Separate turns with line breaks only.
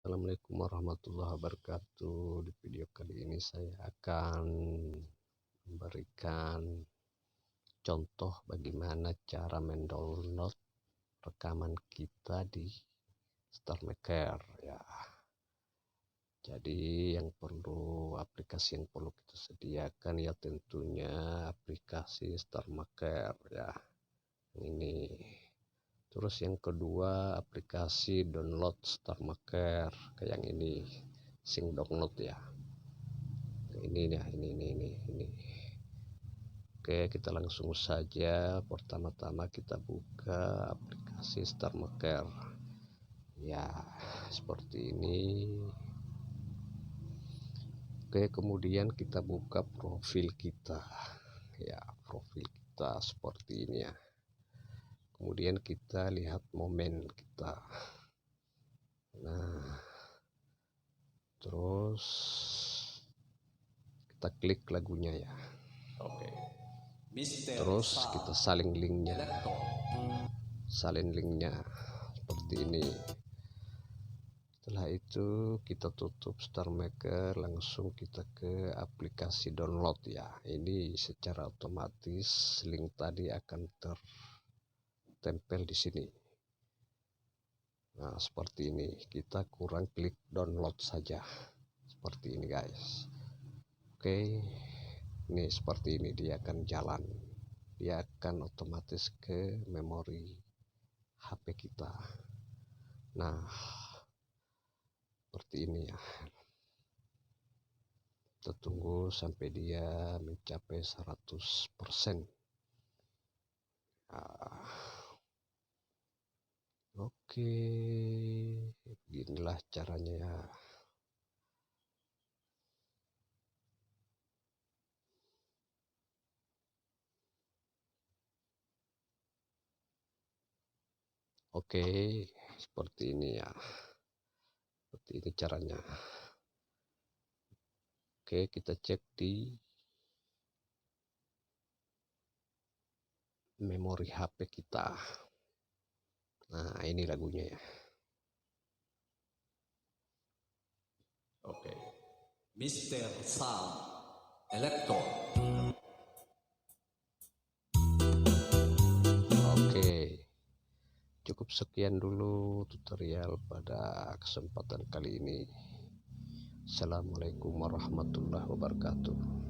Assalamualaikum warahmatullahi wabarakatuh. Di video kali ini saya akan memberikan contoh bagaimana cara mendownload rekaman kita di StarMaker ya. Jadi aplikasi yang perlu kita sediakan ya tentunya aplikasi StarMaker ya. Ini. Terus yang kedua aplikasi download StarMaker kayak yang ini, sing download ya. Ini. Oke, kita langsung saja. Pertama-tama kita buka aplikasi StarMaker. Ya, seperti ini. Oke, kemudian kita buka profil kita. Ya, profil kita seperti ini ya. Kemudian kita lihat momen kita. Nah, terus kita klik lagunya ya.
Oke.
Terus kita salin linknya seperti ini. Setelah itu kita tutup StarMaker, langsung kita ke aplikasi download ya. Ini secara otomatis link tadi akan tertempel di sini. Nah, seperti ini. Kita kurang klik download saja. Seperti ini guys. Oke. Ini seperti ini dia akan jalan. Dia akan otomatis ke memori HP kita. Nah, seperti ini ya. Kita tunggu sampai dia mencapai 100%. Oke, beginilah caranya ya. Oke, seperti ini ya. Seperti ini caranya. Oke, kita cek di memori HP kita. Nah, ini lagunya ya.
Oke. Mr. Sound Electro.
Oke. Cukup sekian dulu tutorial pada kesempatan kali ini. Assalamualaikum warahmatullahi wabarakatuh.